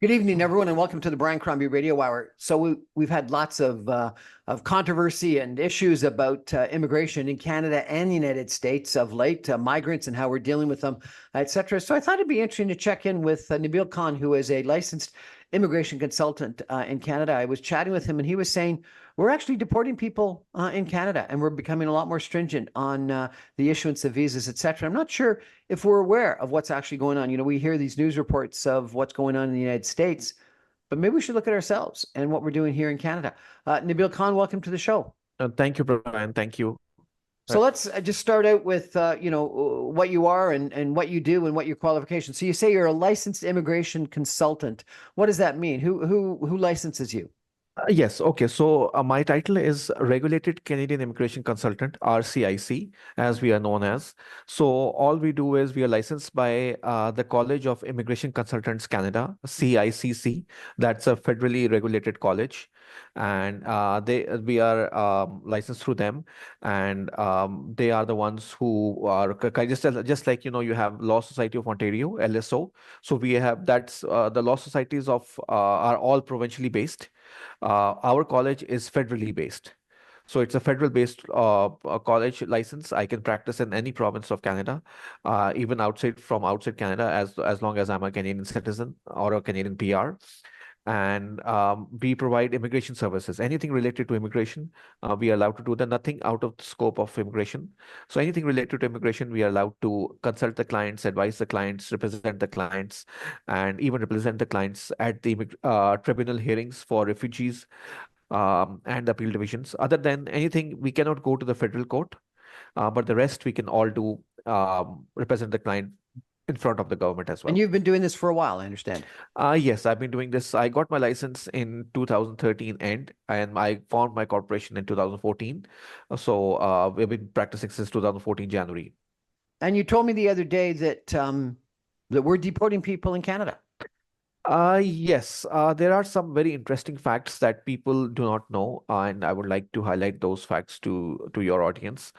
Good evening, everyone, and welcome to the Crombie Radio Hour. So we've had lots of controversy and issues about immigration in Canada and the United States of late, migrants and how we're dealing with them, etc. So I thought it'd be interesting to check in with Nabeel Khan, who is a licensed immigration consultant in Canada. I was chatting with him, and he was saying we're actually deporting people in Canada, and we're becoming a lot more stringent on the issuance of visas, etc. I'm not sure if we're aware of what's actually going on. You know, we hear these news reports of what's going on in the United States, but maybe we should look at ourselves and what we're doing here in Canada. Nabeel Khan, welcome to the show. Thank you, Brian. Thank you. So let's just start out with, what you are and what you do and what your qualifications. So you say you're a licensed immigration consultant. What does that mean? Who licenses you? Yes. Okay. So my title is Regulated Canadian Immigration Consultant, RCIC, as we are known as. So all we do is we are licensed by the College of Immigration Consultants Canada, CICC. That's a federally regulated college, and we are licensed through them, and they are the ones who are just like you have Law Society of Ontario, LSO. So we have that's the law societies of are all provincially based. Our college is federally based. So it's a federal based college license. I can practice in any province of Canada, even outside Canada, as long as I'm a Canadian citizen or a Canadian PR. And we provide immigration services. Anything related to immigration, we are allowed to do that. Nothing out of the scope of immigration. So anything related to immigration, we are allowed to consult the clients, advise the clients, represent the clients, and even represent the clients at the tribunal hearings for refugees and appeal divisions. Other than anything, we cannot go to the federal court, but the rest we can all do, represent the client in front of the government as And well. you've been doing this for a while, I understand. Yes, I've been doing this. I got my license in 2013 and I formed my corporation in 2014. So we've been practicing since 2014 January. And you told me the other day that we're deporting people in Canada. Yes, there are some very interesting facts that people do not know, and I would like to highlight those facts to your audience.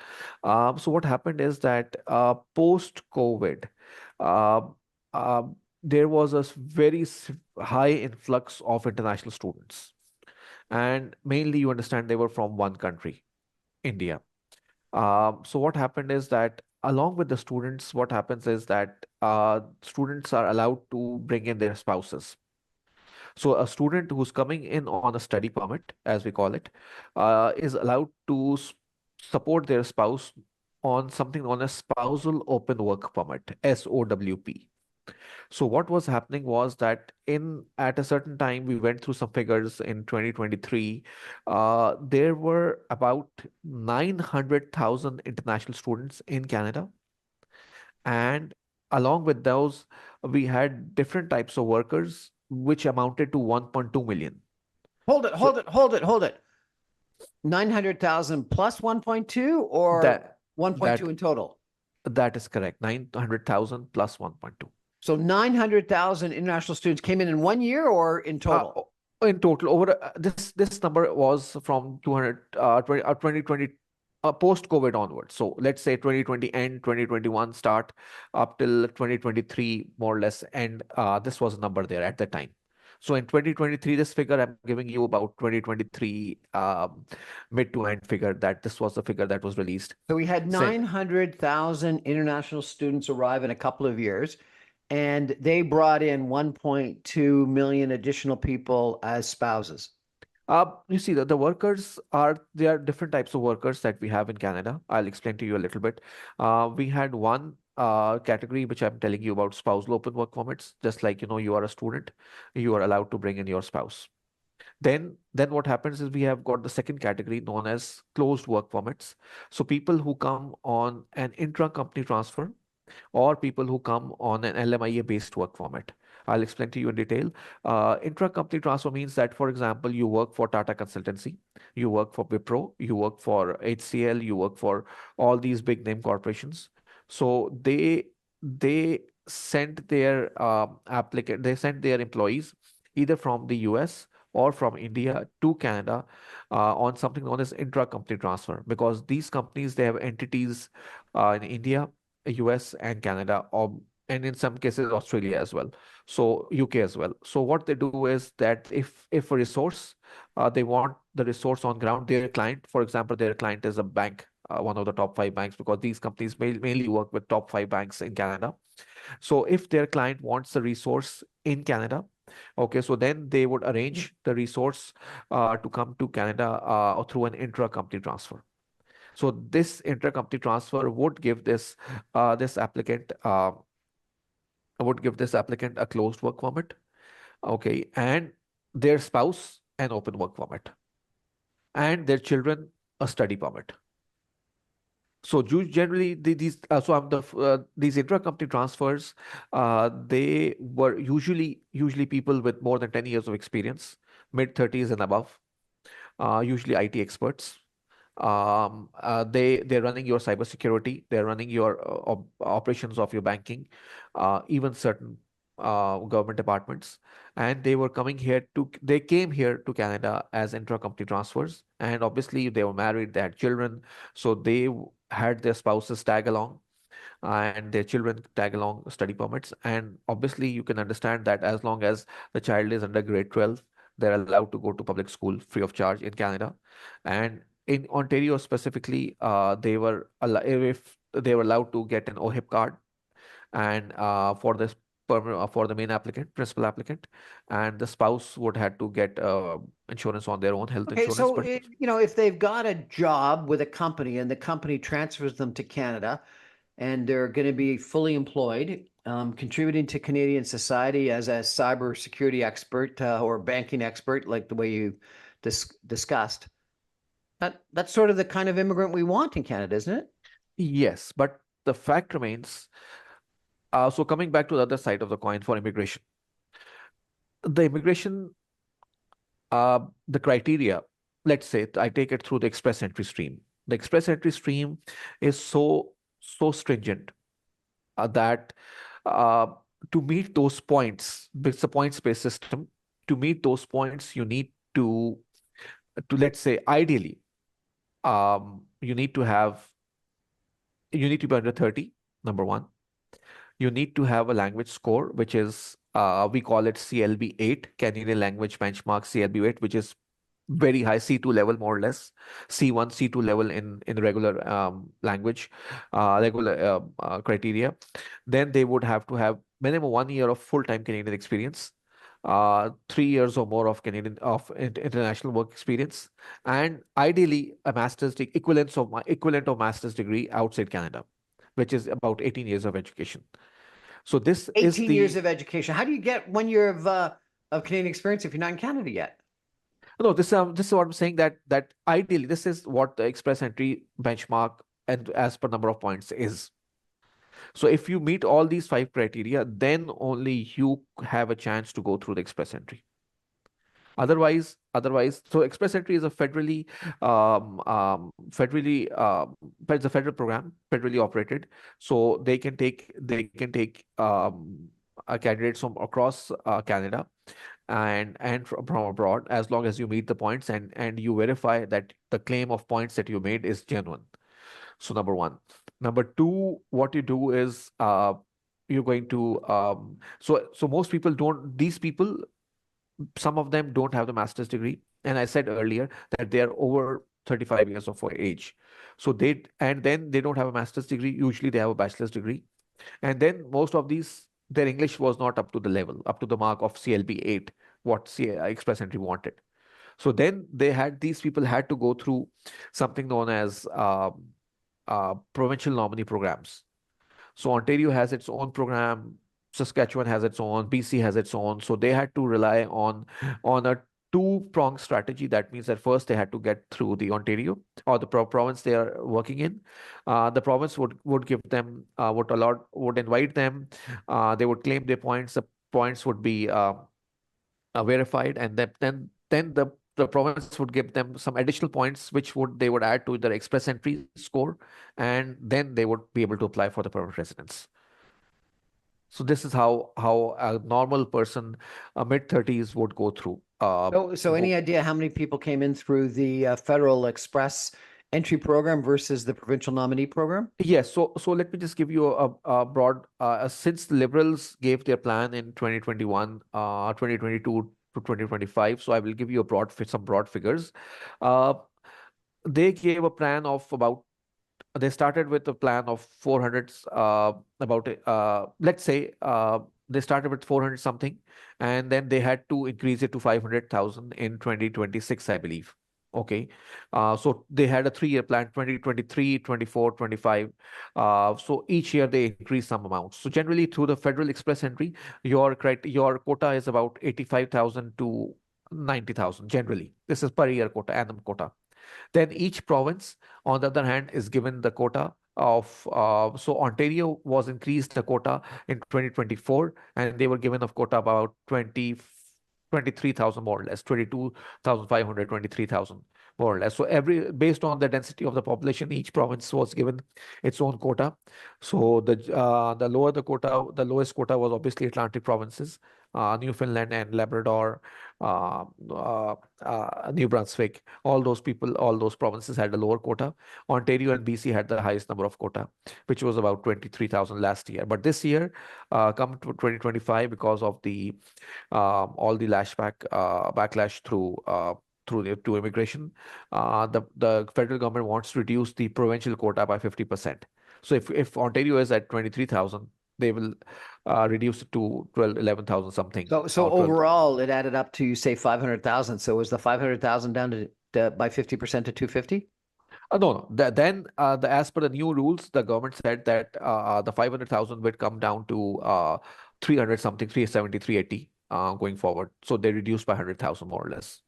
So what happened is that post-COVID, uh, uh, there was a high influx of international students, and mainly you understand they were from one country, India. So what happened is that along with the students, what happens is that students are allowed to bring in their spouses. So a student who's coming in on a study permit, as we call it, is allowed to support their spouse on something known as spousal open work permit, SOWP. So what was happening was that in at a certain time we went through some figures in 2023. There were about 900,000 international students in Canada, and along with those, we had different types of workers, which amounted to 1.2 million. Hold it, So hold it. 900,000 plus 1.2 or that 1.2 that in total? that is correct. 900,000 plus 1.2. So 900,000 international students came in 1 year or in total? In total, over this number was from 2020, post-COVID onwards. So let's say 2020 end, 2021 start, up till 2023 more or less, and this was a number there at the time. So in 2023, this figure I'm giving you about 2023 mid to end figure, that this was the figure that was released. So we had So 900,000 international students arrive in a couple of years, and they brought in 1.2 million additional people as spouses. You see that the workers there are different types of workers that we have in Canada. I'll explain to you a little bit. We had one category which I'm telling you about, spousal open work permits. Just like you are a student, you are allowed to bring in your spouse. Then what happens is we have got the second category known as closed work permits. So people who come on an intra-company transfer, or people who come on an LMIA-based work permit. I'll explain to you in detail. Intra-company transfer means that, for example, you work for Tata Consultancy, you work for Wipro, you work for HCL, you work for all these big name corporations. So they send their they send their employees either from the US or from India to Canada on something known as intra-company transfer, because these companies, they have entities in India, US and Canada, or and in some cases Australia as well, so UK as well. So what they do is that if a resource, they want the resource on ground, their client, for example, their client is a bank, one of the top five banks, because these companies mainly work with top five banks in Canada. So if their client wants the resource in Canada, okay, so then they would arrange the resource to come to Canada or through an intra-company transfer. So this intercompany transfer this applicant would give this applicant a closed work permit, okay, and their spouse an open work permit, and their children a study permit. So generally, these intra-company transfers, they were usually people with more than 10 years of experience, mid 30s and above, usually IT experts. They're running your cybersecurity, they're running your operations of your banking, even certain government departments, and they came here to Canada as intra-company transfers, and obviously they were married, they had children, so had their spouses tag along and their children tag along study permits. And obviously, you can understand that as long as the child is under grade 12, they're allowed to go to public school free of charge in Canada. And in Ontario specifically, if they were allowed to get an OHIP card, and for the main applicant, principal applicant, and the spouse would have to get insurance on their own, health Okay, insurance. so But if they've got a job with a company and the company transfers them to Canada and they're going to be fully employed, contributing to Canadian society as a cybersecurity expert or banking expert, like the way you discussed, that's sort of the kind of immigrant we want in Canada, isn't it? yes, but the fact remains. So coming back to the other side of the coin for immigration, the immigration, the criteria, let's say I take it through the express entry stream. The express entry stream is so stringent that uh, to meet those points, it's a points-based system. To meet those points, you need to let's say ideally, you need to be under 30, number one. You need to have a language score, which is we call it CLB 8, Canadian Language Benchmark CLB 8, which is very high, C2 level more or less, C1, C2 level in regular language, regular criteria. Then they would have to have minimum 1 year of full-time Canadian experience, 3 years or more of international work experience, and ideally a equivalent of master's degree outside Canada, which is about 18 years of education. So this is 18 years the of education. How do you get 1 year of Canadian experience if you're not in Canada yet? no, this is what I'm saying, that ideally this is what the express entry benchmark and as per number of points is. So if you meet all these five criteria, then only you have a chance to go through the express entry. Otherwise, so express entry is a but it's a federal program, federally operated. So they can take candidates from across Canada and from abroad, as long as you meet the points and you verify that the claim of points that you made is genuine. So number one. Number two, what you do is you're going to so most people don't these people, some of them don't have the master's degree, and I said earlier that they are over 35 years of age. So then they don't have a master's degree, usually they have a bachelor's degree. And then most of these, their English was not up to the level, up to the mark of CLB 8, what express entry wanted. So then these people had to go through something known as provincial nominee programs. So Ontario has its own program, Saskatchewan has its own, BC has its own. So they had to rely on a two-pronged strategy. That means that first they had to get through the Ontario or the province they are working in. The province would give them would invite them. They would claim their points. The points would be verified, and then the province would give them some additional points, which they would add to their express entry score, and then they would be able to apply for the permanent residence. So this is how a normal person, mid 30s, would go through. So any idea how many people came in through the Federal Express entry program versus the provincial nominee program? Yes, so let me just give you a broad since the Liberals gave their plan in 2021, 2022 to 2025, so I will give you a some broad figures. Uh, they gave a plan of about they started with a plan of 400 about let's say they started with 400 something, and then they had to increase it to 500,000 in 2026, I believe. Okay. So they had a 3-year plan, 2023, 24, 25. So each year they increase some amount. So generally through the Federal Express entry, your quota is about 85,000 to 90,000 generally. This is per year quota, annum quota. Then each province, on the other hand, is given the quota of, so Ontario was increased the quota in 2024, and they were given a quota about 23,000 more or less, 22,500, 23,000 more or less. So every based on the density of the population, each province was given its own quota. So the lower the quota, the lowest quota was obviously Atlantic provinces, Newfoundland and Labrador, uh, uh, New Brunswick. All those provinces had a lower quota. Ontario and BC had the highest number of quota, which was about 23,000 last year. But this year, come to 2025, because of the all the backlash to immigration, the federal government wants to reduce the provincial quota by 50%. So if Ontario is at 23,000, they will reduce it to 12, 11,000 something. So Or 12. overall, it added up to, you say, 500,000. So was the 500,000 down to by 50% to 250? No, no. Then, as per the new rules, the government said that the 500,000 would come down to 300 something, 370, 380 going forward. So they reduced by 100,000 more or less.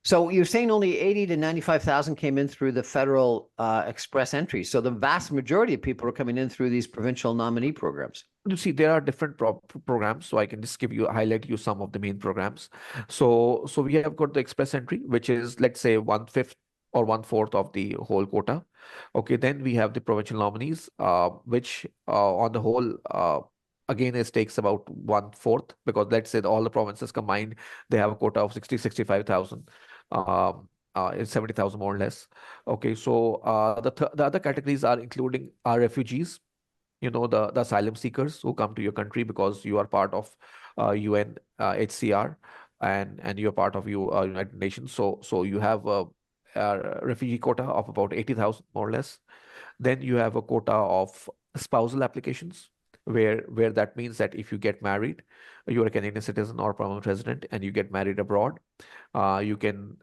So you're saying only 80 to 95,000 came in through the federal express entry. So the vast majority of people are coming in through these provincial nominee programs. You see, there are different programs, so I can just highlight you some of the main programs. So we have got the express entry, which is, let's say, 1/5 or 1/4 of the whole quota. Okay, then we have the provincial nominees, which on the whole, again, it takes about 1/4, because let's say all the provinces combined, they have a quota of 65,000. It's 70,000 more or less. Okay, so the other categories are including our refugees, the asylum seekers who come to your country because you are part of UN HCR, and you're part of United Nations. So you have a refugee quota of about 80,000 more or less. Then you have a quota of spousal applications, where that means that if you get married, you're a Canadian citizen or permanent resident, and you get married abroad, you can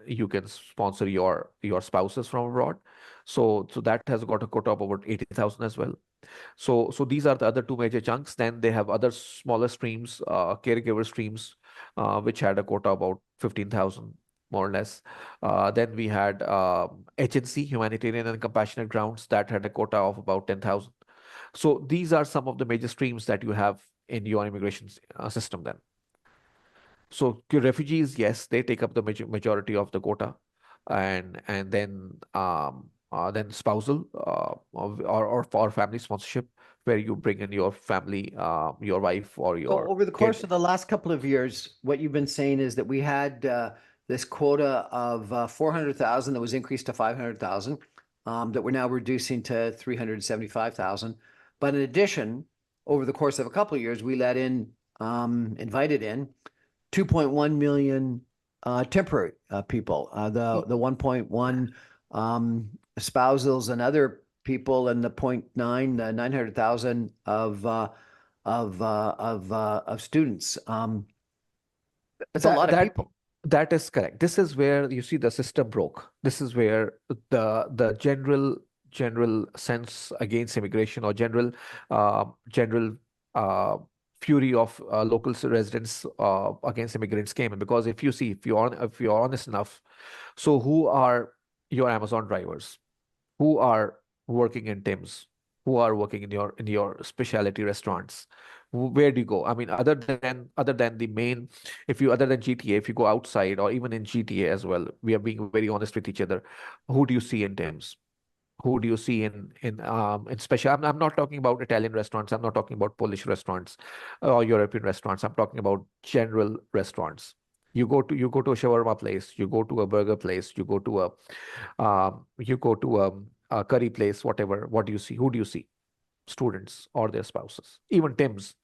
sponsor your spouses from abroad. So that has got a quota of about 80,000 as well. So these are the other two major chunks. Then they have other smaller streams, caregiver streams, which had a quota about 15,000 more or less. Then we had HNC, humanitarian and compassionate grounds, that had a quota of about 10,000. So these are some of the major streams that you have in your immigration system then. So refugees, yes, they take up the majority of the quota, and then spousal, or for family sponsorship, where you bring in your family, your wife or So your over the course kid. of the last couple of years, what you've been saying is that we had this quota of 400,000 that was increased to 500,000, that we're now reducing to 375,000. But in addition, over the course of a couple of years, we invited in 2.1 million temporary people. The 1.1 spousals and other people, and the 0.9, 900,000 of students. That's a lot of That people. that is correct. This is where you see the system broke. This is where the general sense against immigration, or general uh, fury of local residents against immigrants came in. Because if you're honest enough, so who are your Amazon drivers? Who are working in Tim's, who are working in your specialty restaurants? Where do you go? I mean, other than the main, if you other than GTA, if you go outside or even in GTA as well, we are being very honest with each other. Who do you see in Tim's? Who do you see in special? I'm not talking about Italian restaurants. I'm not talking about Polish restaurants or European restaurants. I'm talking about general restaurants. You go to a shawarma place, you go to a burger place, you go to a curry place, whatever. What do you see? Who do you see? Students or their spouses. Even Tim's.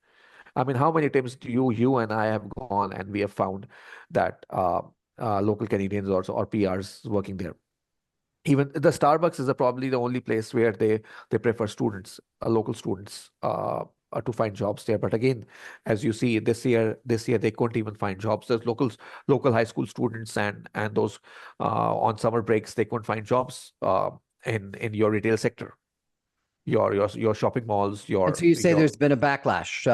I mean, how many times do you and I have gone and we have found that local Canadians also or PRs working there? Even the Starbucks is probably the only place where they prefer students, local students, to find jobs there. But again, as you see, this year they couldn't even find jobs. There's local high school students and those on summer breaks they couldn't find jobs in your retail sector, your shopping malls, And so your you say your there's been a backlash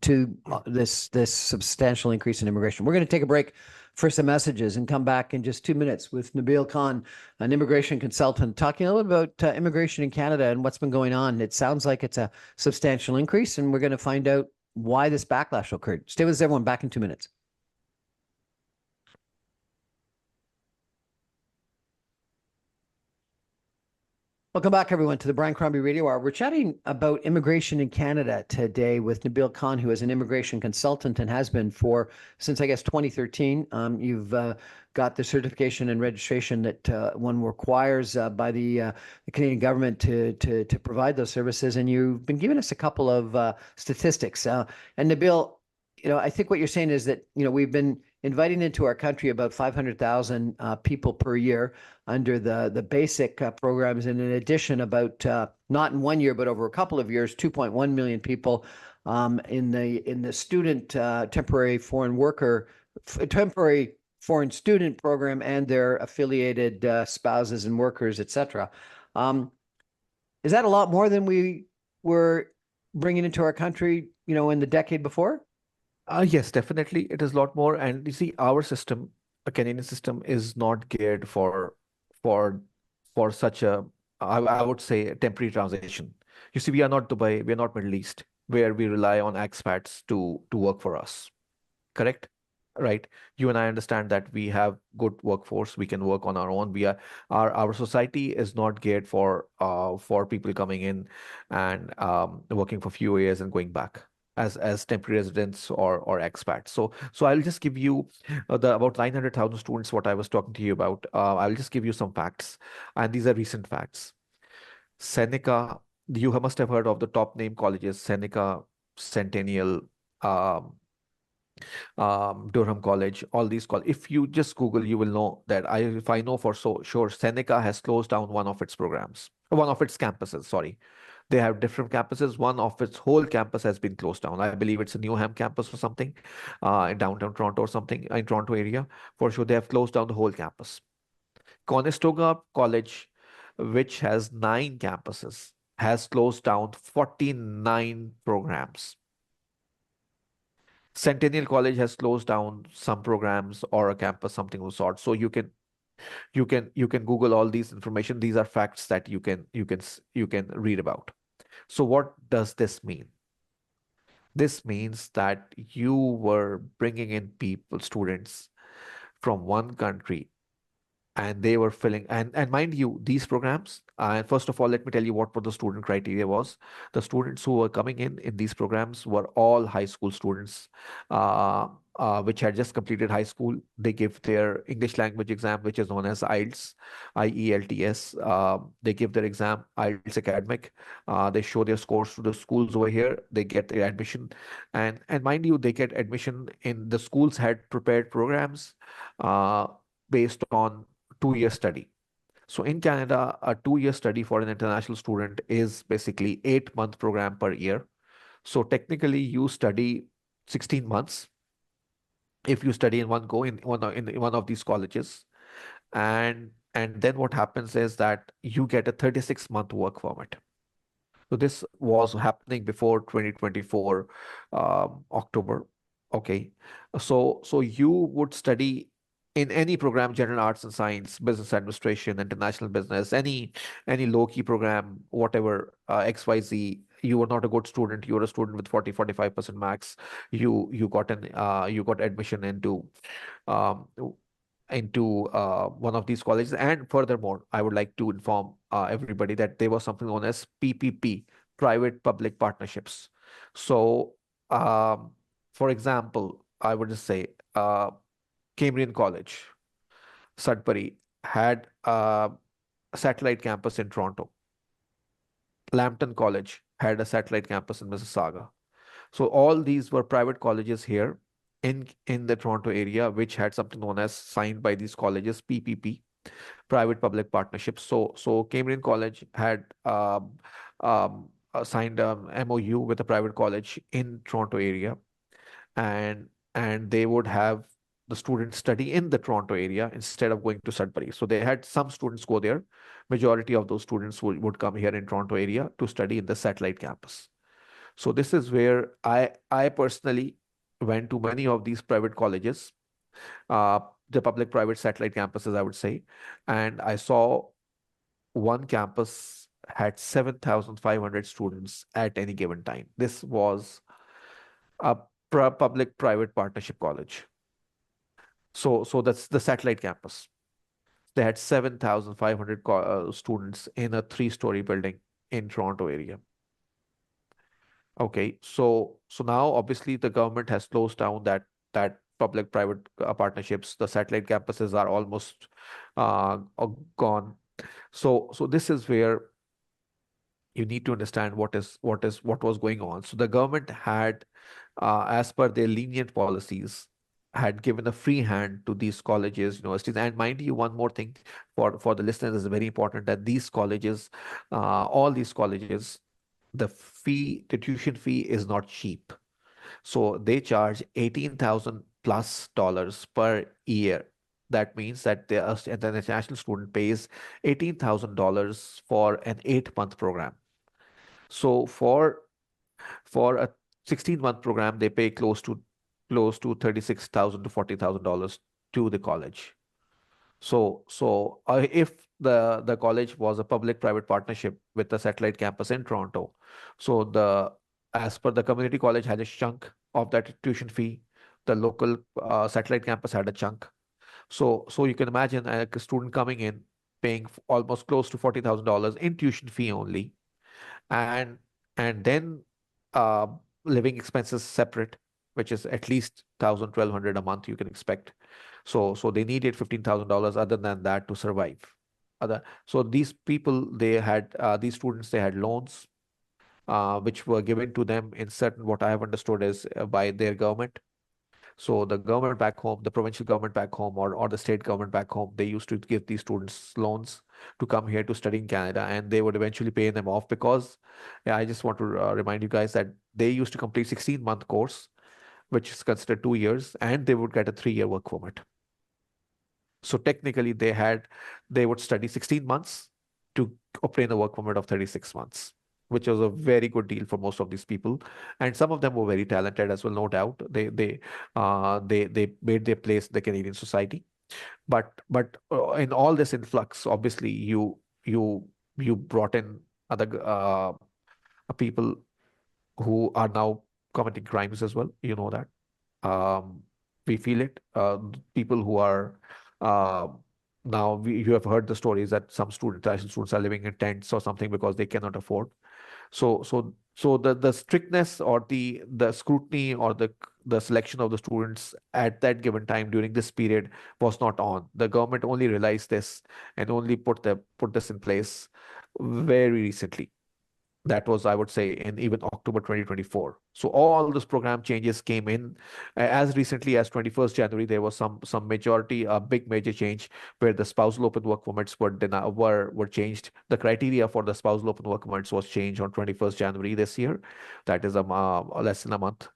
to this substantial increase in immigration. We're going to take a break for some messages and come back in just 2 minutes with Nabeel Khan, an immigration consultant, talking a little about immigration in Canada and what's been going on. It sounds like it's a substantial increase, and we're going to find out why this backlash occurred. Stay with us, everyone. Back in 2 minutes. Welcome back, everyone, to the Brian Crombie Radio Hour. We're chatting about immigration in Canada today with Nabeel Khan, who is an immigration consultant and has been since, I guess, 2013. You've got the certification and registration that one requires by the Canadian government to provide those services, and you've been giving us a couple of statistics. And Nabeel, I think what you're saying is that we've been inviting into our country about 500,000 people per year under the basic programs, and in addition, about not in 1 year but over a couple of years, 2.1 million people in the student temporary foreign student program and their affiliated spouses and workers, etc. Is that a lot more than we were bringing into our country, in the decade before? Yes, definitely. It is a lot more. And you see, our system, a Canadian system, is not geared for for such I would say, a temporary transition. You see, we are not Dubai, we are not Middle East, where we rely on expats to work for us. Correct? Right? You and I understand that we have good workforce. We can work on our own. Our society is not geared for people coming in and working for few years and going back as temporary residents or expats. So I'll just give you the about 900,000 students what I was talking to you about. I'll just give you some facts, and these are recent facts. Seneca, must have heard of the top name colleges: Seneca, Centennial, um, Durham College, all these colleges. If you just Google, you will know that if I know for so sure, Seneca has closed down one of its programs, one of its campuses, sorry. They have different campuses. One of its whole campus has been closed down. I believe it's a Newham campus or something, in downtown Toronto or something, in Toronto area. For sure, they have closed down the whole campus. Conestoga College, which has 9 campuses, has closed down 49 programs. Centennial College has closed down some programs or a campus, something of the sort. So you can Google all these information. These are facts that you can read about. So what does this mean? This means that you were bringing in students from one country, and they were filling, and mind you, these programs, and first of all, let me tell you what the student criteria was. The students who were coming in these programs were all high school students, uh, which had just completed high school. They give their English language exam, which is known as IELTS, IELTS. They give their exam, IELTS academic. They show their scores to the schools over here. They get their admission, and mind you, they get admission in the schools had prepared programs uh, based on 2 year study. So in Canada, a 2 year study for an international student is basically 8 month program per year. So technically, you study 16 months if you study in one go in one of these colleges, and then what happens is that you get a 36-month work permit. So this was happening before 2024 October. Okay. So you would study in any program, general arts and science, business administration, international business, any low-key program, whatever, XYZ. You were not a good student. You were a student with 40-45% max. You got admission um, one of these colleges. And furthermore, I would like to inform everybody that there was something known as PPP, private public partnerships. So, um, for example, I would just say, Cambrian College, Sudbury, had a satellite campus in Toronto. Lambton College had a satellite campus in Mississauga. So all these were private colleges here in the Toronto area, which had something known as signed by these colleges, PPP, private public partnerships. So Cambrian College had signed MOU with a private college in Toronto area, and they would have the students study in the Toronto area instead of going to Sudbury. So they had some students go there. Majority of those students would come here in Toronto area to study in the satellite campus. So this is where I personally went to many of these private colleges, uh, the public-private satellite campuses, I would say, and I saw one campus had 7,500 students at any given time. This was a public-private partnership college. So that's the satellite campus. They had 7,500 students in a three-story building in Toronto area. Okay, so now obviously the government has closed down that public-private partnerships. The satellite campuses are almost gone. So this is where you need to understand what was going on. So the government had, as per their lenient policies, had given a free hand to these colleges, universities. And mind you, one more thing for the listeners is very important, that these colleges, all these colleges, the tuition fee is not cheap. So they charge 18,000 plus dollars per year. That means that the international student pays $18,000 for an 8-month program. So for a 16-month program, they pay close to 36,000 to $40,000 to the college. So if the college was a public-private partnership with the satellite campus in Toronto, so as per the community college had a chunk of that tuition fee, the local satellite campus had a chunk. So you can imagine a student coming in paying almost close to $40,000 in tuition fee only, and then uh, living expenses separate, which is at least 1,000 to 1,200 a month you can expect. So they needed $15,000 other than that to survive. So these people, these students, they had loans, which were given to them in certain, what I have understood is by their government. So the government back home, the provincial government back home, or the state government back home, they used to give these students loans to come here to study in Canada, and they would eventually pay them off because, yeah, I just want to remind you guys that they used to complete 16-month course, which is considered 2 years, and they would get a 3-year work permit. So technically, they would study 16 months to obtain a work permit of 36 months, which was a very good deal for most of these people. And some of them were very talented as well, no doubt. They made their place in the Canadian society. But in all this influx, obviously, you brought in other people who are now committing crimes as well. You know that. Um, we feel it. People who are uh, now you have heard the stories that some international students are living in tents or something because they cannot afford. So the strictness or the scrutiny or the selection of the students at that given time during this period was not on. The government only realized this and only put this in place very recently. That was, I would say, in even October 2024. So all those program changes came in as recently as 21st January. There was some majority, a big major change where the spousal open work permits were changed. The criteria for the spousal open work permits was changed on 21st January this year. That is less than a month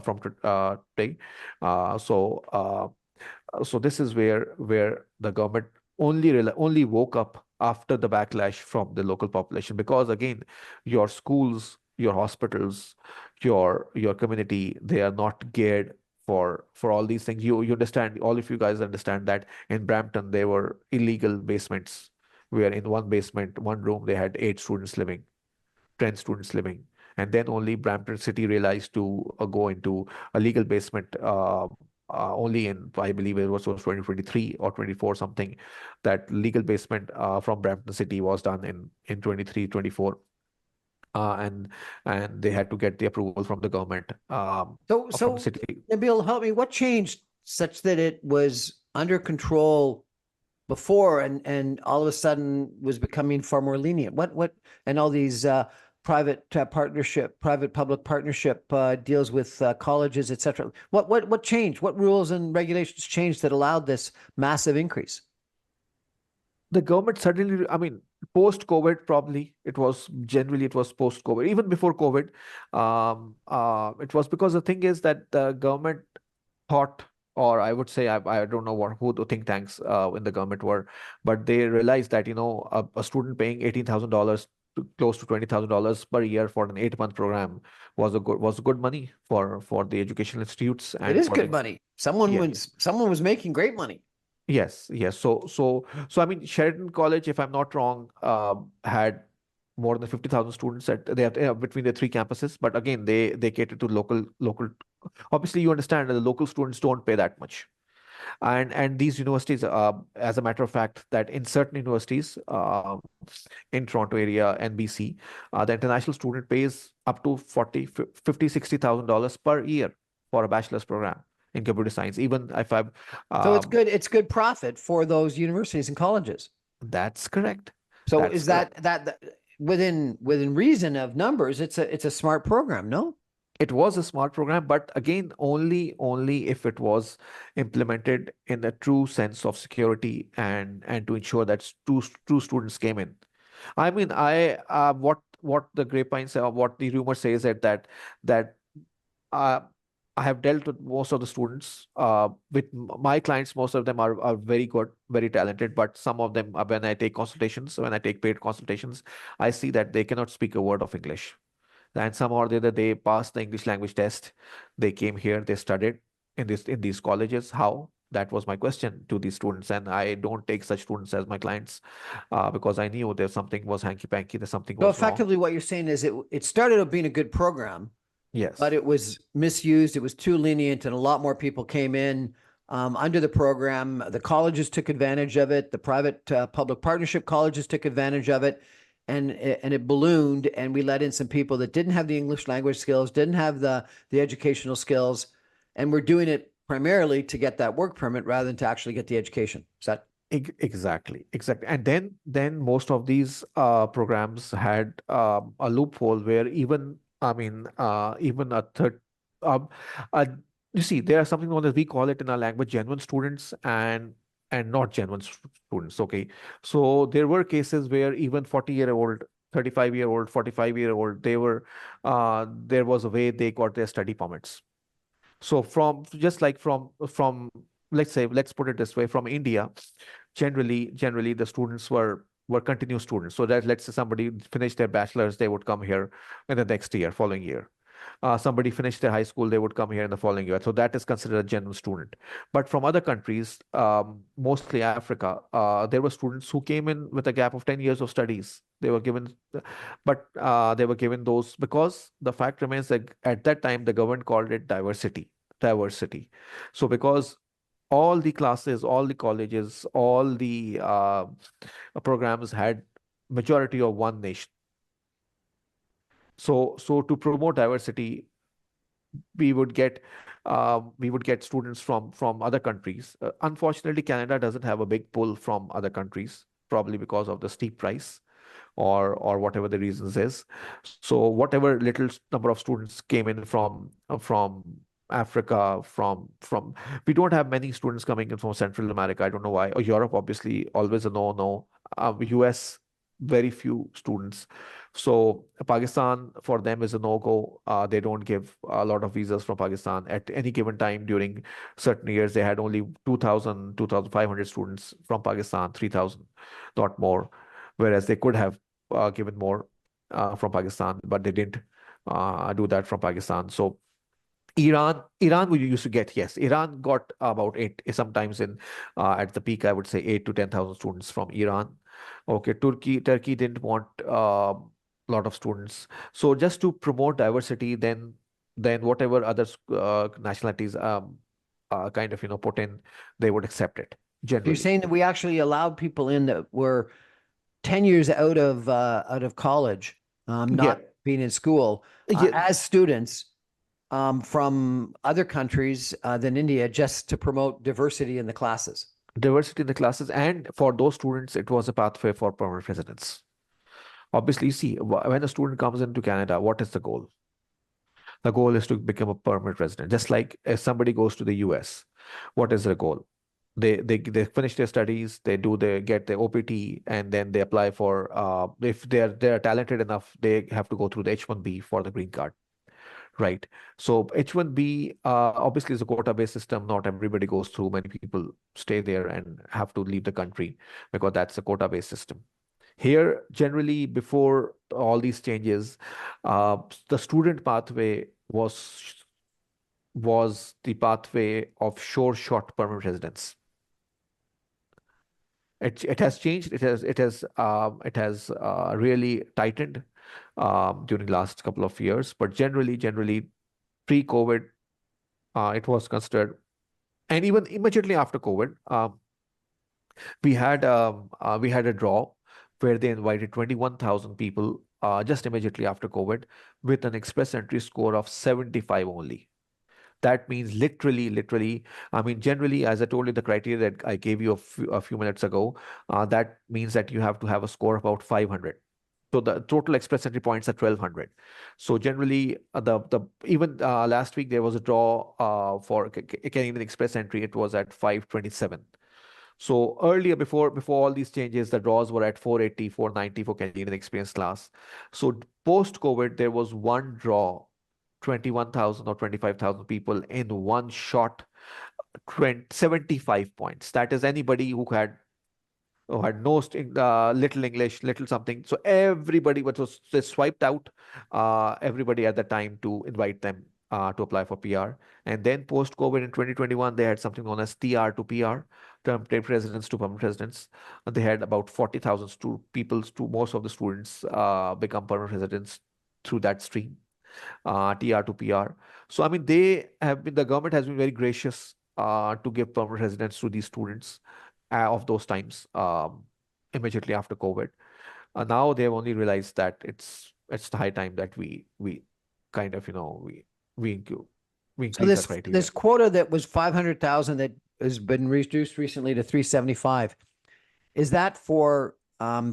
from today. So this is where the government only woke up after the backlash from the local population, because again, your schools, your hospitals, your community, they are not geared for all these things. You understand, all of you guys understand that in Brampton there were illegal basements where in one basement, one room, they had 8 students living, 10 students living. And then only Brampton City realized to go into a legal basement only in, I believe it was 2023 or 24 something. That legal basement from Brampton City was done in 23, 24. And they had to get the approval from the government, So, from the so city. Nabeel, help me. What changed such that it was under control before and all of a sudden was becoming far more lenient? And all these private public partnership deals with colleges, et cetera. What changed? What rules and regulations changed that allowed this massive increase? The government suddenly, I mean, post-COVID, probably it was post-COVID. Even before COVID, it was because the thing is that the government thought, or I would say, I don't know who the think tanks in the government were, but they realized that, a student paying $18,000 to close to $20,000 per year for an 8-month program was good money for the educational institutes It and is for the good money. yeah. Someone was making great money. Yes, yes. So I mean, Sheridan College, if I'm not wrong, had more than 50,000 students between the three campuses. But again, they cater to local. Obviously, you understand that the local students don't pay that much. And these universities, as a matter of fact, that in certain universities in Toronto area and BC, the international student pays up to 40, 50, $60,000 per year for a bachelor's program in computer science. Even if I'm So um, it's good profit for those universities and colleges. That's correct. So That's is correct. that within reason of numbers, it's a smart program, no? It was a smart program, but again, only if it was implemented in a true sense of security and to ensure that true students came in. I mean, I what the grapevine say, or what the rumor says that uh, I have dealt with most of the students. With my clients, most of them are very good, very talented. But some of them, when I take paid consultations, I see that they cannot speak a word of English. And somehow or the other, they passed the English language test. They came here, they studied in these colleges. How? That was my question to these students, and I don't take such students as my clients because I knew there's something was hanky panky, that something So was wrong. effectively, what you're saying is it started out being a good program, but Yes. it was misused. It was too lenient, and a lot more people came in under the program. The colleges took advantage of it. The private public partnership colleges took advantage of it, and it ballooned. And we let in some people that didn't have the English language skills, didn't have the educational skills, and we're doing it primarily to get that work permit rather than to actually get the education. Is that Exactly, exactly. And then most of these programs had a loophole where even, I mean, even a third, um, uh, you see, there are something known as, we call it in our language, genuine students and not genuine students. Okay, so there were cases where even 40-year-old, 35-year-old, 45-year-old, there was a way they got their study permits. So from just like from let's say, let's put it this way, from India, generally the students were continuous students. So that, let's say, somebody finished their bachelor's, they would come here in the next year, following year. Somebody finished their high school, they would come here in the following year. So that is considered a genuine student. But from other countries, mostly Africa, there were students who came in with a gap of 10 years of studies. They were given those, because the fact remains that at that time the government called it diversity. So because all the classes, all the colleges, all the programs had majority of one nation. So to promote diversity, we would get students from other countries. Unfortunately, Canada doesn't have a big pull from other countries, probably because of the steep price or whatever the reasons is. So whatever little number of students came in from Africa, from we don't have many students coming in from Central America. I don't know why. Or Europe, obviously, always a no. US, very few students. So Pakistan for them is a no-go. They don't give a lot of visas from Pakistan. At any given time during certain years, they had only 2,000, 2,500 students from Pakistan, 3,000, not more. Whereas they could have given more from Pakistan, but they didn't do that from Pakistan. So Iran, we used to get, yes, Iran got about eight, sometimes at the peak, I would say 8 to 10,000 students from Iran. Okay, Turkey didn't want a lot of students. So just to promote diversity, then whatever other nationalities kind of put in, they would accept it you're generally. saying that we actually allowed people in that were 10 years out of college, Yeah, not being in school, yeah, as students, from other countries than India just to promote diversity in the classes. Diversity in the classes, and for those students, it was a pathway for permanent residence. Obviously, you see, when a student comes into Canada, what is the goal? The goal is to become a permanent resident. Just like if somebody goes to the US, what is their goal? They finish their studies, they get their OPT, and then they apply for if they're talented enough, they have to go through the H-1B for the green card. Right. So H-1B obviously is a quota-based system. Not everybody goes through. Many people stay there and have to leave the country because that's a quota-based system. Here, generally, before all these changes, the student pathway was the pathway of sure shot permanent residence. It has changed. It has really tightened during last couple of years. But generally, pre-COVID, it was considered, and even immediately after COVID, we had a draw where they invited 21,000 people just immediately after COVID with an express entry score of 75 only. That means literally, I mean, generally, as I told you, the criteria that I gave you a few minutes ago, that means that you have to have a score of about 500. So the total express entry points are 1,200. So generally, the even last week there was a draw for Canadian Express entry. It was at 527. So earlier, before all these changes, the draws were at 480, 490 for Canadian Experience class. So post-COVID, there was one draw, 21,000 or 25,000 people in one shot, 75 points. That is anybody who had no little English, little something. So everybody was just swiped out, everybody at the time to invite them to apply for PR. And then post-COVID in 2021, they had something known as TR to PR, temporary residents to permanent residents. They had about 40,000 people, most of the students become permanent residents through that stream, TR to PR. So, I mean, the government has been very gracious to give permanent residence to these students of those times, immediately after COVID. Now they've only realized that it's the high time that we kind of we incu- we So increase our criteria. this quota that was 500,000 that has been reduced recently to 375, is that for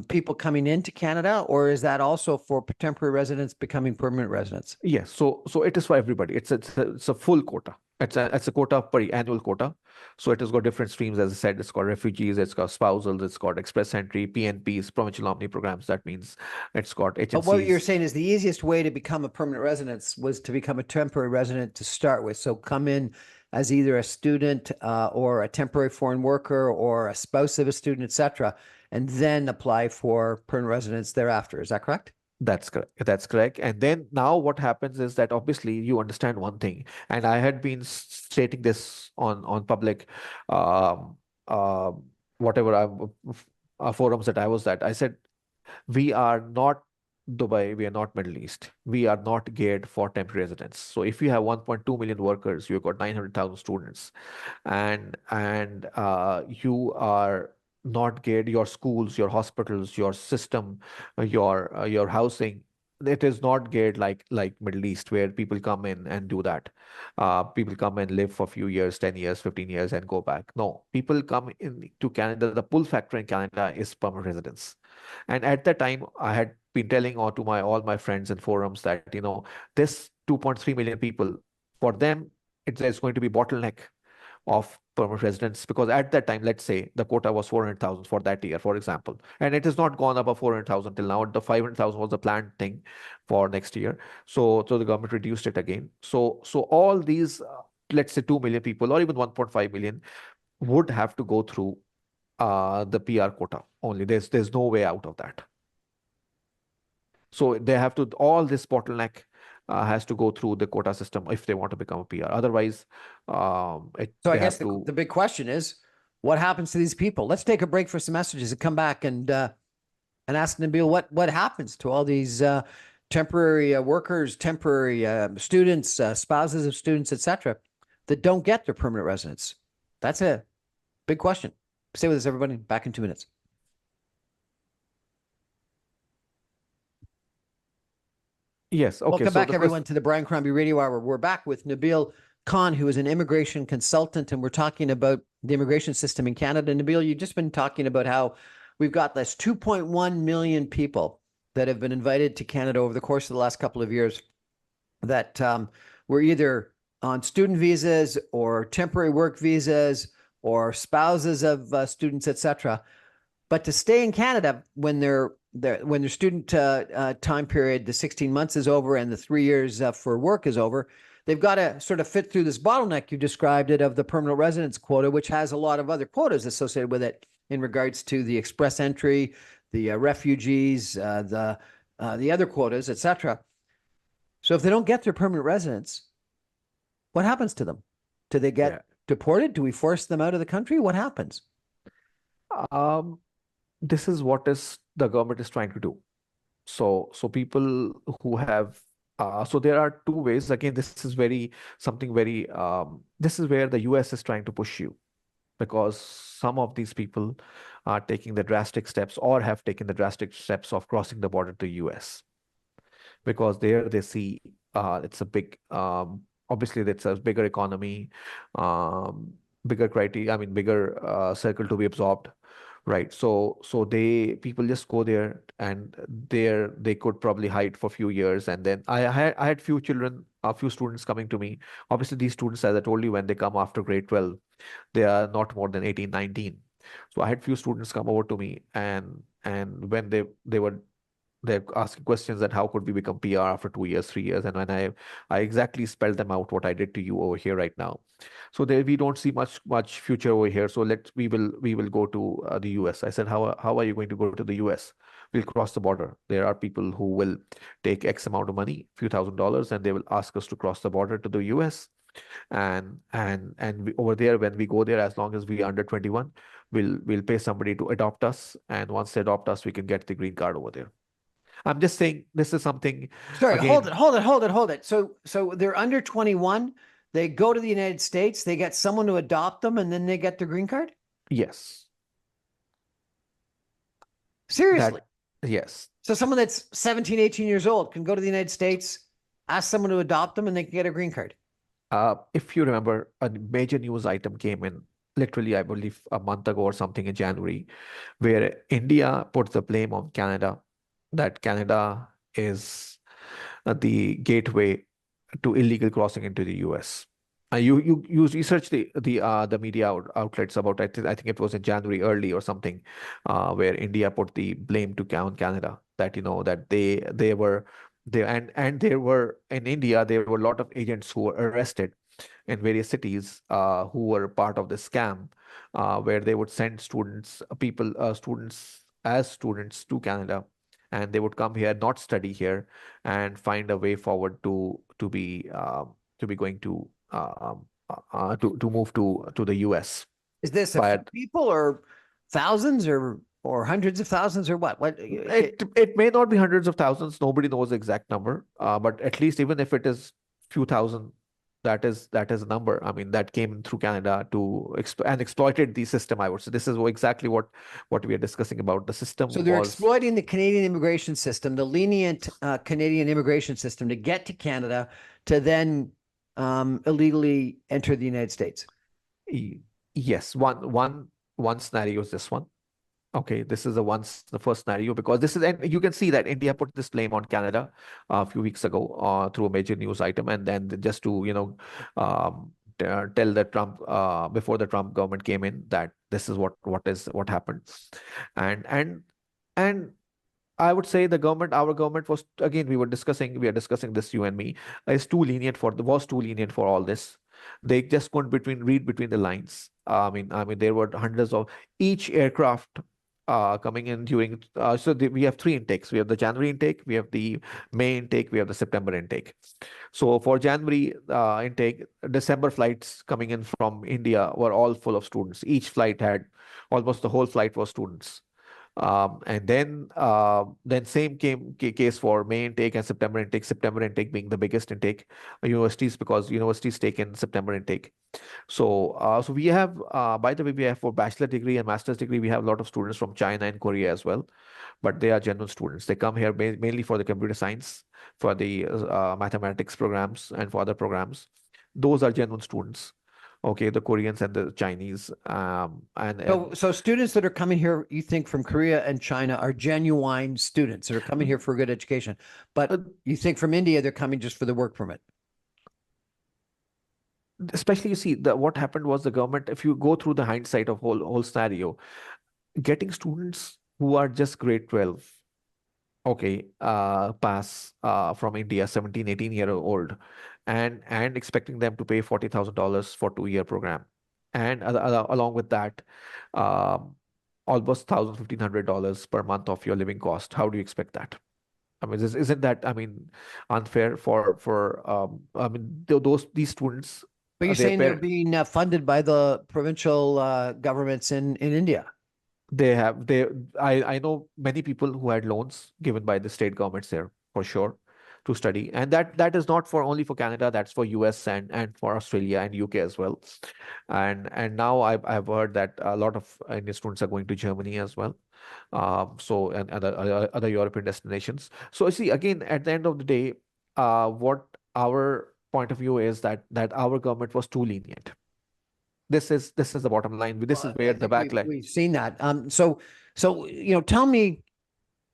people coming into Canada, or is that also for temporary residents becoming permanent residents? Yes, so it is for everybody. It's a full quota. It's a quota per annual quota. So it has got different streams. As I said, it's got refugees, it's got spousals, it's got express entry, PNPs, provincial nominee programs. That means it's got But what you're agencies. saying is the easiest way to become a permanent resident was to become a temporary resident to start with. So come in as either a student or a temporary foreign worker or a spouse of a student, etc., and then apply for permanent residence thereafter. Is that correct? That's correct. That's correct. And then now what happens is that obviously you understand one thing, and I had been stating this on public, um, uh, whatever forums that I was at. I said we are not Dubai, we are not Middle East. We are not geared for temporary residents. So if you have 1.2 million workers, you've got 900,000 students, and you are not geared, your schools, your hospitals, your system, your housing, it is not geared like Middle East where people come in and do that. People come and live for a few years, 10 years, 15 years, and go back. No, people come in to Canada. The pull factor in Canada is permanent residence. And at that time, I had been telling all my friends and forums that this 2.3 million people, for them, there's going to be bottleneck of permanent residents, because at that time, let's say the quota was 400,000 for that year, for example, and it has not gone above 400,000 till now. The 500,000 was the planned thing for next year. So the government reduced it again. So all these, let's say 2 million people or even 1.5 million would have to go through the PR quota only. There's no way out of that. So they have to, all this bottleneck has to go through the quota system if they want to become a PR. Otherwise, So I they guess have to. the big question is, what happens to these people? Let's take a break for some messages and come back and ask Nabeel what happens to all these temporary workers, temporary students, spouses of students, etc., that don't get their permanent residence. That's a big question. Stay with us, everybody. Back in 2 minutes. Yes. Okay. Welcome So back, the first, everyone, to the Brian Crombie Radio Hour. We're back with Nabeel Khan, who is an immigration consultant, and we're talking about the immigration system in Canada. Nabeel, you've just been talking about how we've got this 2.1 million people that have been invited to Canada over the course of the last couple of years that were either on student visas or temporary work visas or spouses of students, etc. But to stay in Canada when their student time period, the 16 months is over and the 3 years for work is over, they've got to sort of fit through this bottleneck, you described it, of the permanent residence quota, which has a lot of other quotas associated with it in regards to the express entry, the refugees, the other quotas, etc. So if they don't get their permanent residence, what happens to them? Do they get yeah. deported? Do we force them out of the country? What happens? Um, this is what is the government is trying to do. So people who have so there are two ways. Again, this is very something very this is where the US is trying to push you, because some of these people are taking the drastic steps or have taken the drastic steps of crossing the border to US, because there they see it's a big obviously it's a bigger economy, bigger criteria, I mean bigger circle to be absorbed. Right. So they people just go there, and there they could probably hide for a few years. And then I had few children, a few students coming to me. Obviously, these students, as I told you, when they come after grade 12, they are not more than 18, 19. So I had few students come over to me, and when they were they're asking questions that how could we become PR after 2 years, 3 years, and when I exactly spelled them out what I did to you over here right now. So there we don't see much future over here. So we will go to the US. I said, how are you going to go to the US? We'll cross the border. There are people who will take X amount of money, few $1,000s, and they will ask us to cross the border to the US. And over there, when we go there, as long as we are under 21, we'll pay somebody to adopt us, and once they adopt us, we can get the green card over there. I'm just saying this is something, Sorry, hold it, again, hold it, hold it, hold it. So they're under 21. They go to the United States. They get someone to adopt them, and then they get their green card. yes, Seriously. that, yes. So someone that's 17, 18 years old can go to the United States, ask someone to adopt them, and they can get a green card. If you remember, a major news item came in literally, I believe, a month ago or something in January, where India put the blame on Canada, that Canada is the gateway to illegal crossing into the US. You research the media outlets about, I think it was in January early or something, where India put the blame to on Canada, that that they were there, and there were in India there were a lot of agents who were arrested in various cities, who were part of the scam, where they would send students as students to Canada, and they would come here, not study here, and find a way forward to be going to move to the US. Is this a few But people or thousands or hundreds of thousands or what? What? it may not be hundreds of thousands. Nobody knows the exact number. But at least even if it is few thousand, that is a number. I mean, that came through Canada to and exploited the system, I would say. This is exactly what we are discussing about. The system So they're was, exploiting the Canadian immigration system, the lenient Canadian immigration system, to get to Canada to then illegally enter the United States. y- yes, one scenario is this one. Okay, this is the first scenario, because this is, and you can see that India put this blame on Canada a few weeks ago, through a major news item, and then just to tell the Trump, before the Trump government came in, that this is what happened. And and and I would say our government was, again, we are discussing this, you and me, was too lenient for all this. They just couldn't read between the lines. I mean, there were hundreds of each aircraft coming in during. We have three intakes. We have the January intake, we have the May intake, we have the September intake. So for January intake, December flights coming in from India were all full of students. Each flight had almost the whole flight was students. And then same case for May intake and September intake. September intake being the biggest intake universities, because universities take in September intake. So we have, by the way, we have for bachelor degree and master's degree, we have a lot of students from China and Korea as well, but they are genuine students. They come here mainly for the computer science, for the mathematics programs, and for other programs. Those are genuine students. Okay, the Koreans and the Chinese, So students that are coming here, you think from Korea and China are genuine students that are coming here for a good education, but uh, you think from India, they're coming just for the work permit. especially, you see, what happened was the government. If you go through the hindsight of whole scenario, getting students who are just grade 12, okay, pass from India, 17, 18-year old, and expecting them to pay $40,000 for 2-year program, and along with that, um, almost $1,500 per month of your living cost. How do you expect that? I mean, isn't that, I mean, unfair for I mean, these students, But you're their saying they're parents, being funded by the provincial governments in India. they have they I know many people who had loans given by the state governments there for sure to study, and that is not for only for Canada, that's for US and for Australia and UK as well. And now I've heard that a lot of Indian students are going to Germany as well, so and other European destinations. So you see, again, at the end of the day, what our point of view is that our government was too lenient. This is the bottom line. This is Well, where I the think backline. we've seen that. So tell me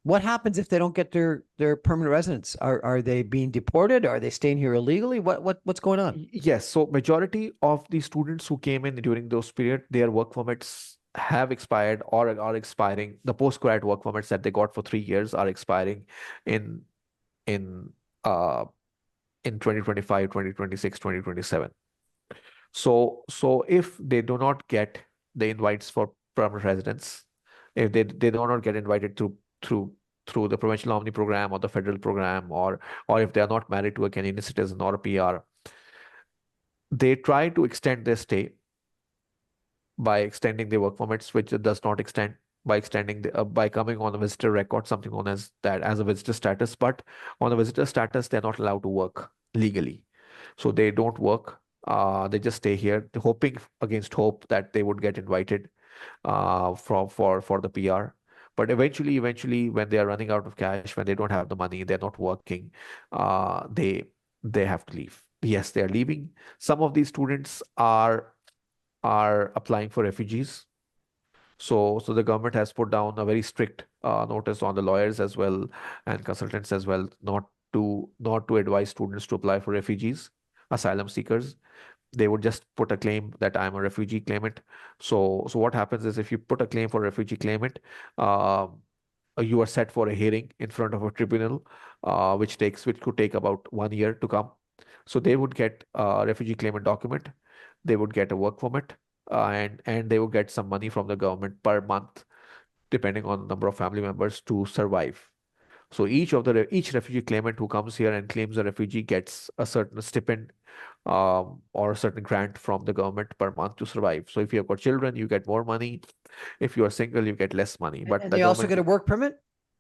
what happens if they don't get their permanent residence? Are they being deported? Are they staying here illegally? What's going on? Yes, so majority of the students who came in during those period, their work permits have expired or are expiring. The postgrad work permits that they got for 3 years are expiring in in uh in 2025, 2026, 2027. So if they do not get the invites for permanent residence, if they do not get invited through through the provincial nominee program or the federal program, or if they are not married to a Canadian citizen or a PR, they try to extend their stay by extending their work permits, which it does not extend, by extending by coming on a visitor record, something known as that as a visitor status. But on a visitor status, they're not allowed to work legally, so they don't work. They just stay here, hoping against hope that they would get invited for the PR. But eventually, when they are running out of cash, when they don't have the money, they're not working, they have to leave. Yes, they are leaving. Some of these students are applying for refugees. So the government has put down a very strict notice on the lawyers as well and consultants as well, not to advise students to apply for refugees, asylum seekers. They would just put a claim that I'm a refugee claimant. So what happens is, if you put a claim for refugee claimant, uh, you are set for a hearing in front of a tribunal, which could take about 1 year to come. So they would get a refugee claimant document, they would get a work permit, and they would get some money from the government per month, depending on the number of family members, to survive. So each refugee claimant who comes here and claims a refugee gets a certain stipend, or a certain grant from the government per month to survive. So if you've got children, you get more money. If you are single, you get less money. But And the they also government, get a work permit.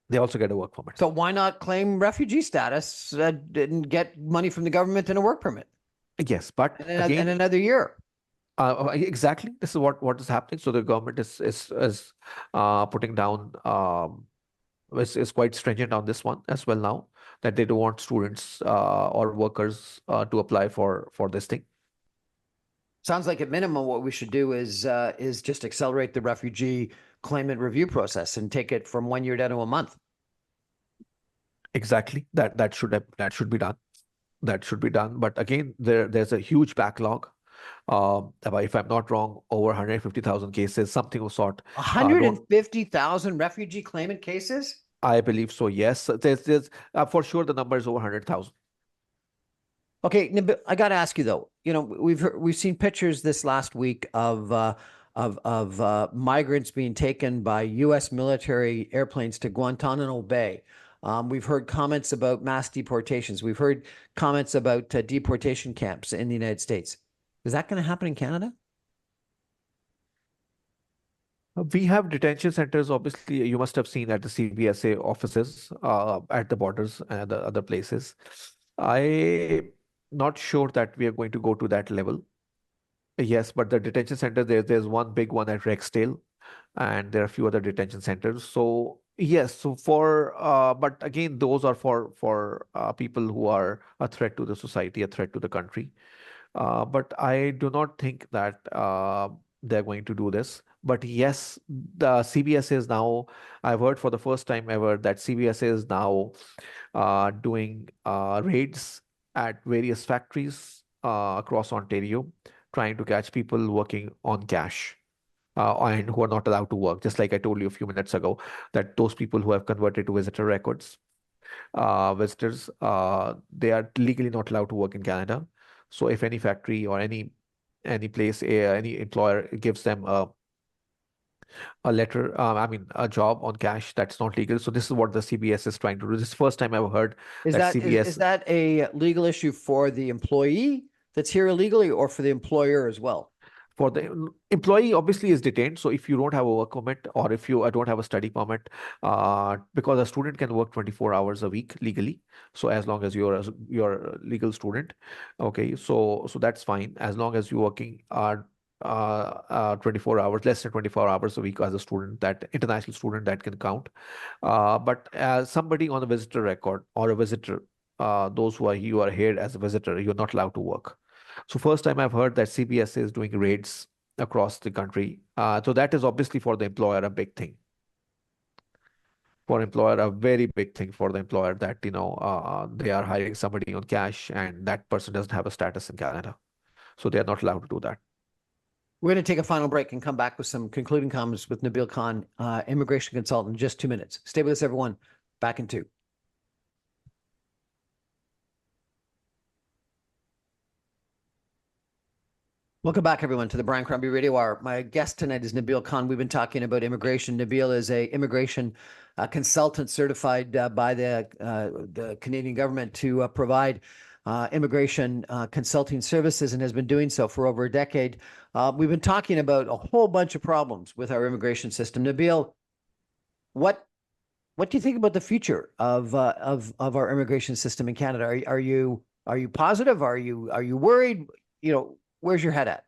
they also get a work permit. So why not claim refugee status and get money from the government and a work permit Yes, but and again, another year? exactly, this is what is happening. So the government is putting down, is quite stringent on this one as well now, that they don't want students or workers to apply for this thing. Sounds like at minimum what we should do is just accelerate the refugee claimant review process and take it from 1 year down to a month. Exactly, that should be done. That should be done. But again, there's a huge backlog. If I'm not wrong, over 150,000 cases, something of sort. Don't 150,000 refugee claimant cases? I believe so? Yes, there's for sure the number is over 100,000. Okay, I got to ask you though. We've seen pictures this last week of migrants being taken by U.S. military airplanes to Guantanamo Bay. We've heard comments about mass deportations. We've heard comments about deportation camps in the United States. Is that going to happen in Canada? We have detention centers. Obviously, you must have seen at the CBSA offices, at the borders and the other places. I not sure that we are going to go to that level. Yes, but the detention center, there's one big one at Rexdale, and there are a few other detention centers. So yes, so but again, those are for people who are a threat to the society, a threat to the country. But I do not think that they're going to do this. But yes, the CBS is now, I've heard for the first time ever that CBS is now doing raids at various factories across Ontario, trying to catch people working on cash. And who are not allowed to work, just like I told you a few minutes ago, that those people who have converted to visitor records, visitors, they are legally not allowed to work in Canada. So if any factory or any place, any employer gives them a letter, a job on cash, that's not legal. So this is what the CBS is trying to do. This is the first time I've heard Is that that is CBS that a legal issue for the employee that's here illegally, or for the employer as well? for the employee obviously is detained. So if you don't have a work permit or if you don't have a study permit, because a student can work 24 hours a week legally. So as long as you're a legal student, okay, so that's fine as long as you're working 24 hours, less than 24 hours a week as a student, that international student, that can count. But as somebody on a visitor record or a visitor, those who are you are here as a visitor, you're not allowed to work. So first time I've heard that CBS is doing raids across the country. So that is obviously for the employer a big thing. For employer, a very big thing for the employer, that they are hiring somebody on cash and that person doesn't have a status in Canada. So they are not allowed to do that. We're going to take a final break and come back with some concluding comments with Nabeel Khan, immigration consultant, in just 2 minutes. Stay with us, everyone. Back in 2. Welcome back, everyone, to the Brian Crombie Radio Hour. My guest tonight is Nabeel Khan. We've been talking about immigration. Nabeel is a immigration consultant certified by the Canadian government to provide immigration consulting services, and has been doing so for over a decade. We've been talking about a whole bunch of problems with our immigration system. Nabeel, what do you think about the future of our immigration system in Canada? Are you positive? Are you worried? Where's your head at?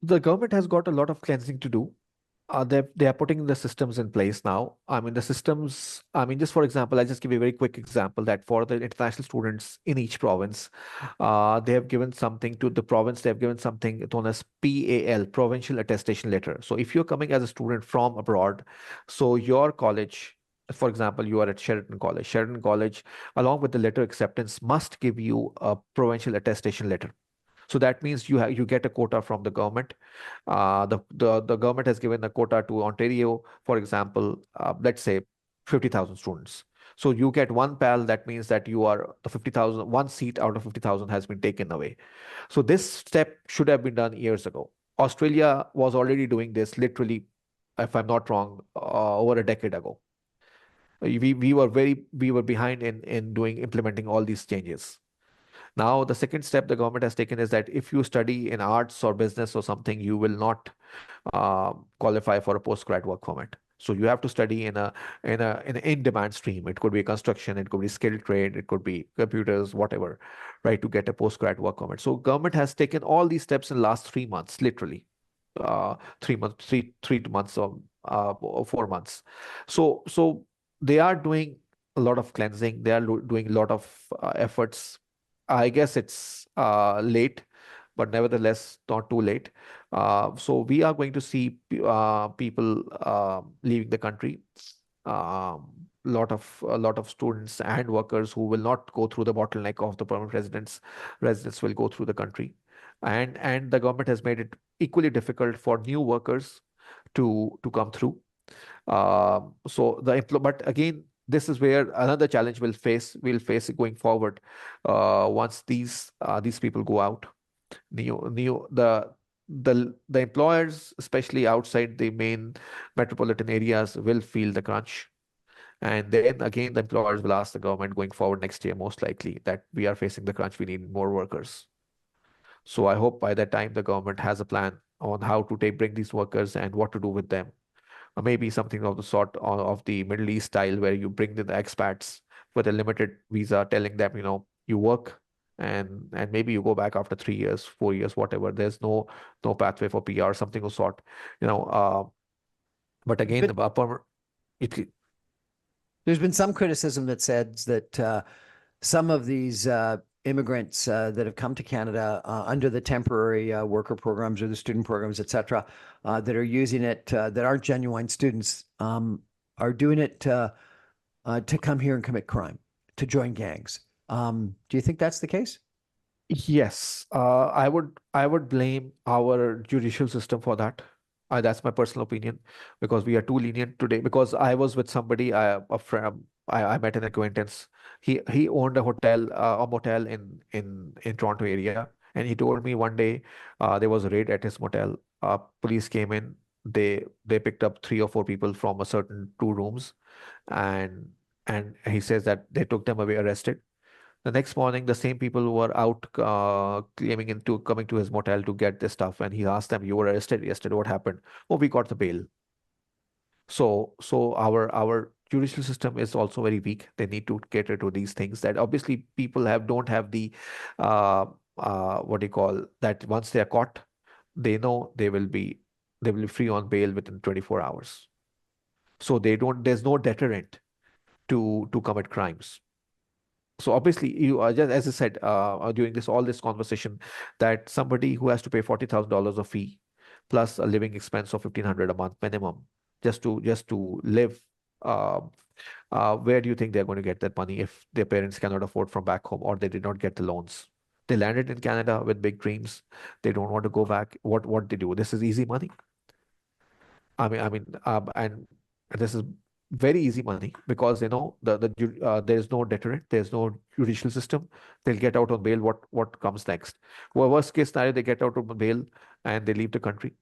The government has got a lot of cleansing to do. They are putting the systems in place now. I mean, the systems, just for example, I'll just give you a very quick example that for the international students in each province, they have given something to the province, they have given something known as PAL, Provincial Attestation Letter. So if you're coming as a student from abroad, so your college, for example, you are at Sheridan College, along with the letter acceptance, must give you a provincial attestation letter. So that means you get a quota from the government. The government has given a quota to Ontario, for example, let's say 50,000 students. So you get one PAL. That means that you are the 50,000. One seat out of 50,000 has been taken away. So this step should have been done years ago. Australia was already doing this literally, if I'm not wrong, over a decade ago. We were behind in doing implementing all these changes. Now, the second step the government has taken is that if you study in arts or business or something, you will not qualify for a postgrad work permit. So you have to study in an in-demand stream. It could be construction, it could be skilled trade, it could be computers, whatever, right? To get a postgrad work permit. So government has taken all these steps in the last 3 months, literally, 3 months, three months or 4 months. So they are doing a lot of cleansing. They are doing a lot of efforts. I guess it's late, but nevertheless not too late. So we are going to see people leaving the country. A lot of students and workers who will not go through the bottleneck of the permanent residents will go through the country, and the government has made it equally difficult for new workers to come through. But again, this is where another challenge we'll face going forward. Once these people go out, new the employers, especially outside the main metropolitan areas, will feel the crunch. And then again, the employers will ask the government going forward next year, most likely, that we are facing the crunch, we need more workers. So I hope by that time the government has a plan on how to bring these workers and what to do with them. Or maybe something of the sort of the Middle East style, where you bring in the expats with a limited visa, telling them, you work and maybe you go back after 3 years, 4 years, whatever. There's no pathway for PR, something of sort, you know. But again, But the upper it, there's been some criticism that says that some of these immigrants that have come to Canada under the temporary worker programs or the student programs, et cetera, that are using it, that aren't genuine students, are doing it to come here and commit crime, to join gangs. Do you think that's the case? Yes, I would blame our judicial system for that. That's my personal opinion, because we are too lenient today. Because I was with somebody, a friend, I met an acquaintance. He owned a motel in Toronto area, and he told me one day there was a raid at his motel. Police came in. They picked up 3 or 4 people from a certain 2 rooms, and he says that they took them away, arrested. The next morning, the same people who were out coming to his motel to get this stuff, and he asked them, "You were arrested yesterday. What happened?" "Oh, we got the bail." So our judicial system is also very weak. They need to cater to these things that obviously people don't have the uh, what do you call that? Once they are caught, they know they will be free on bail within 24 hours. So there's no deterrent to commit crimes. So obviously, you are just, as I said during all this conversation, that somebody who has to pay $40,000 of fee plus a living expense of 1,500 a month minimum just to live. Uh, where do you think they're going to get that money if their parents cannot afford from back home, or they did not get the loans? They landed in Canada with big dreams. They don't want to go back. What they do? This is easy money. And this is very easy money, because there's no deterrent, there's no judicial system. They'll get out on bail. What comes next? Well, worst case scenario, they get out on bail and they leave the country,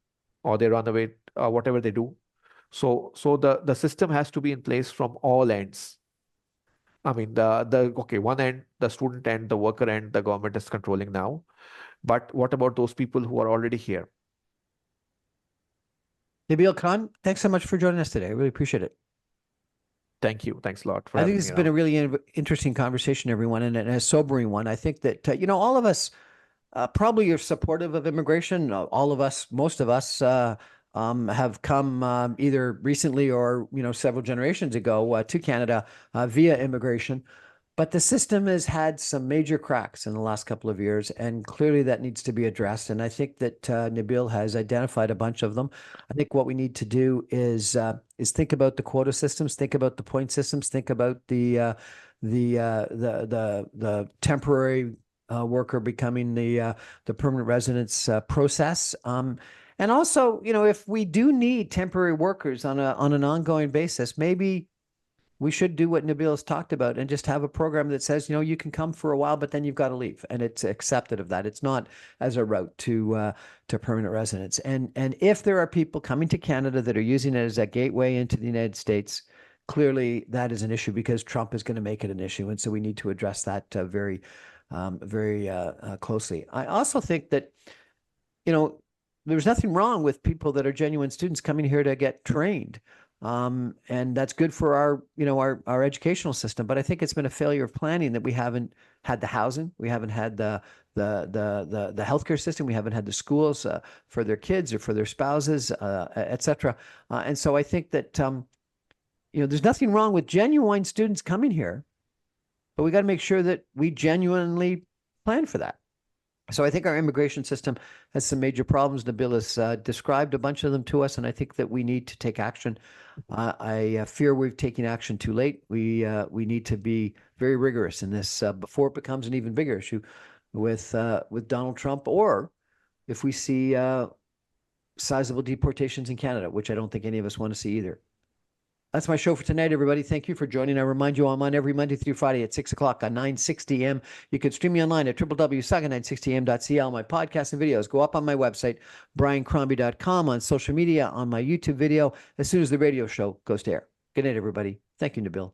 or they run away, whatever they do. So the system has to be in place from all ends. Okay, one end, the student end, the worker end, the government is controlling now. But what about those people who are already here? Nabeel Khan, thanks so much for joining us today. I really appreciate it. Thank you. Thanks a lot for I think having this me has been a around. really interesting conversation, everyone, and a sobering one. I think that, all of us probably are supportive of immigration. All of us, most of us, have come either recently or, several generations ago to Canada via immigration. But the system has had some major cracks in the last couple of years, and clearly that needs to be addressed. And I think that Nabeel has identified a bunch of them. I think what we need to do is think about the quota systems, think about the point systems, think about the temporary worker becoming the permanent residence process. And also, if we do need temporary workers on an ongoing basis, maybe we should do what Nabeel has talked about and just have a program that says, you can come for a while, but then you've got to leave, and it's accepted of that. It's not as a route to permanent residence. And if there are people coming to Canada that are using it as a gateway into the United States, clearly that is an issue, because Trump is going to make it an issue, and so we need to address that very closely. I also think that there's nothing wrong with people that are genuine students coming here to get trained. And that's good for our educational system. But I think it's been a failure of planning that we haven't had the housing, we haven't had the healthcare system, we haven't had the schools for their kids or for their spouses, et cetera. And so I think that there's nothing wrong with genuine students coming here, but we got to make sure that we genuinely plan for that. So I think our immigration system has some major problems. Nabeel has described a bunch of them to us, and I think that we need to take action. I fear we've taken action too late. We need to be very rigorous in this before it becomes an even bigger issue with Donald Trump, or if we see sizable deportations in Canada, which I don't think any of us want to see either. That's my show for tonight, everybody. Thank you for joining. I remind you, I'm on every Monday through Friday at 6 o'clock on 960 AM. You can stream me online at www.960am.ca. All my podcasts and videos go up on my website, briancrombie.com, on social media, on my YouTube video, as soon as the radio show goes to air. Good night, everybody. Thank you, Nabeel.